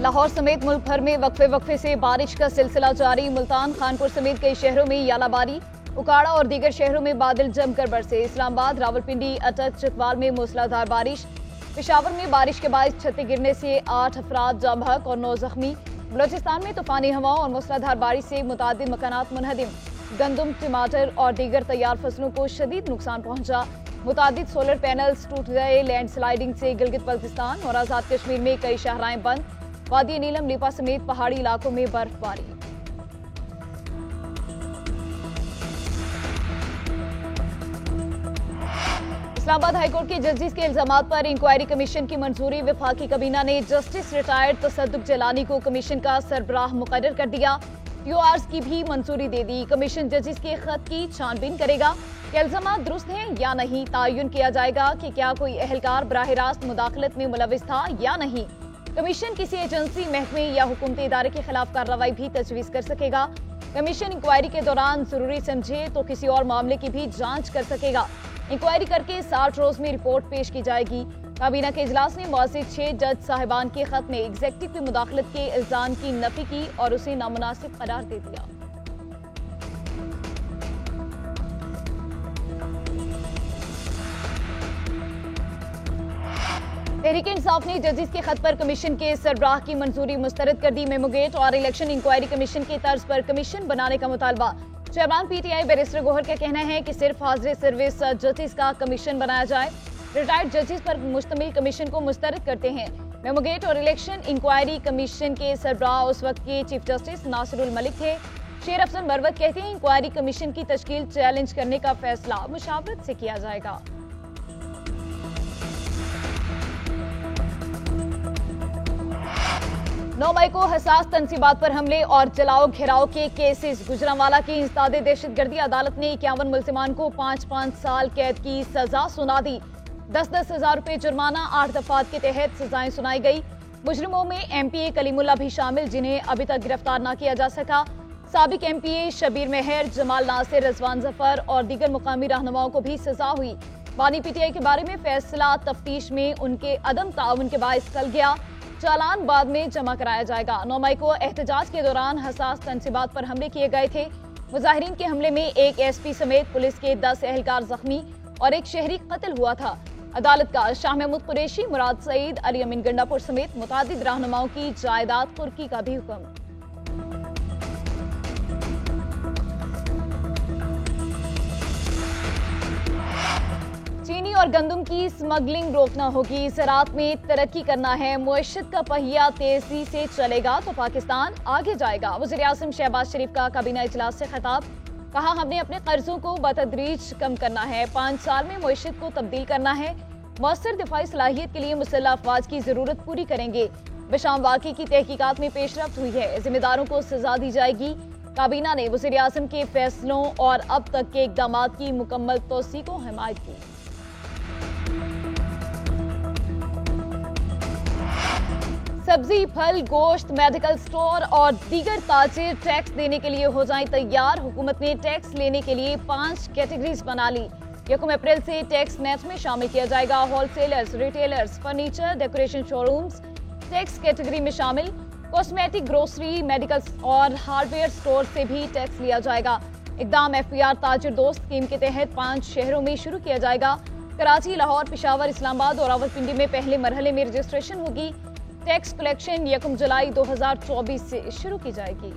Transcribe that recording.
लाहौर समेत मुल्क भर में वक्फे से बारिश का सिलसिला जारी। मुल्तान, खानपुर समेत कई शहरों में यालाबारी, उकाड़ा और दीगर शहरों में बादल जमकर बरसे। इस्लामाबाद, रावलपिंडी, अटक, चिकवाल में मूसलाधार बारिश। पेशावर में बारिश के बायस छतें गिरने से 8 अफराद जाँ बहक और 9 जख्मी। बलोचिस्तान में तूफानी हवाओं और मूसलाधार बारिश से मुतादिद मकानात मुनहदिम। गंदम, टमाटर और दीगर तैयार फसलों को शदीद नुकसान पहुंचा। मुतादिद सोलर पैनल्स टूट गए। लैंडस्लाइडिंग से गिलगित बल्तिस्तान और आज़ाद कश्मीर में कई शाहराएं बंद। वादी नीलम, लिपा समेत पहाड़ी इलाकों में बर्फबारी। इस्लामाबाद हाईकोर्ट के जस्टिस के इल्जामात पर इंक्वायरी कमीशन की मंजूरी। वफाकी काबीना ने जस्टिस रिटायर्ड तसद्दुक जलानी को कमीशन का सरबराह मुकर्रर कर दिया। टीओआर्स की भी मंजूरी दे दी। कमीशन जजिस के खत की छानबीन करेगा कि इल्जामात दुरुस्त हैं या नहीं। तयन किया जाएगा कि क्या कोई एहलकार बराह रास्त मुदाखलत में मुलविस था या नहीं। कमीशन किसी एजेंसी, महकमे या हुकूमती इदारे के खिलाफ कार्रवाई भी तजवीज़ कर सकेगा। कमीशन इंक्वायरी के दौरान जरूरी समझे तो किसी और मामले की भी जांच कर सकेगा। इंक्वायरी करके 60 रोज में रिपोर्ट पेश की जाएगी। काबीना के इजलास ने मौजूद 6 जज साहिबान के खत में एग्जेक्टिव की मुदाखलत के इल्जाम की नफी की और उसे नामुनासिब करार दे दिया। तहरीक इंसाफ ने जजिस के खत पर कमीशन के सरबराह की मंजूरी मुस्तरद कर दी। मेमोगेट और इलेक्शन इंक्वायरी कमीशन की तर्ज पर कमीशन बनाने का मुतालबा। चेयरमैन पीटीआई बैरिस्टर गोहर का कहना है कि सिर्फ हाजिर सर्विस जजिस का कमीशन बनाया जाए। रिटायर्ड जजिस पर मुश्तमिल कमीशन को मुस्तरद करते हैं। मेमोगेट और इलेक्शन इंक्वायरी कमीशन के सरबराह उस वक्त के चीफ जस्टिस नासिरुल मलिक थे। शेर अफजल मरवत कहते हैं इंक्वायरी कमीशन की तश्कील चैलेंज करने का फैसला मुशावरत से किया जाएगा। 9 मई को हसास तनसीबात पर हमले और जलाओ घेराव के केसेस। गुजरांवाला की इंसदादे दहशतगर्दी अदालत ने 51 मुल्जिमान को 5-5 साल कैद की सजा सुना दी। 10-10 हजार रुपए जुर्माना, 8 दफात के तहत सजाएं सुनाई गई। मुजरिमों में एमपीए कलीमुल्ला भी शामिल, जिन्हें अभी तक गिरफ्तार न किया जा सका। साबिक एमपीए शबीर मेहर, जमाल नासिर, रजवान जफर और दीगर मुकामी रहनुमाओं को भी सजा हुई। बानी पीटीआई के बारे में फैसला तफ्तीश में उनके अदम ताउन के बायस टल गया। चालान बाद में जमा कराया जाएगा। 9 मई को एहतजाज के दौरान हसास तनसीबात पर हमले किए गए थे। मुजाहिरीन के हमले में एक एसपी समेत पुलिस के 10 एहलकार जख्मी और एक शहरी कत्ल हुआ था। अदालत का शाह महमूद कुरैशी, मुराद सईद, अली अमीन गंडापुर समेत मुतादिद रहनुमाओं की जायदाद कुर्की का भी हुक्म। चीनी और गंदम की स्मगलिंग रोकना होगी। ज़राअत में तरक्की करना है। मुअश्शत का पहिया तेजी से चलेगा तो पाकिस्तान आगे जाएगा। वज़ीर आज़म शहबाज शरीफ का काबीना इजलास से खिताब। कहा, हमने अपने कर्जों को बतदरीज कम करना है। 5 साल में मुअश्शत को तब्दील करना है। मौसर दिफाई सलाहियत के लिए मुसल्लह अफवाज की जरूरत पूरी करेंगे। बशाम वाक़ई की तहकीकात में पेशरफ्त हुई है। जिम्मेदारों को सजा दी जाएगी। काबीना ने वज़ीर आज़म के फैसलों और अब तक के इक़दामात की मुकम्मल तोसी को हिमायत की। सब्जी, फल, गोश्त, मेडिकल स्टोर और दीगर ताजिर टैक्स देने के लिए हो जाएं तैयार। हुकूमत ने टैक्स लेने के लिए 5 कैटेगरीज बना ली। 1 अप्रैल से टैक्स नेट में शामिल किया जाएगा। Wholesalers, retailers, furniture, decoration showrooms tax category में शामिल। कॉस्मेटिक, ग्रोसरी, मेडिकल और हार्डवेयर स्टोर से भी टैक्स लिया जाएगा। इकदाम एफपीआर ताजिर दोस्त स्कीम के तहत 5 शहरों में शुरू किया जाएगा। कराची, लाहौर, पेशावर, इस्लामाबाद और रावलपिंडी में पहले मरहले में रजिस्ट्रेशन होगी। टैक्स कलेक्शन 1 जुलाई 2024 से शुरू की जाएगी।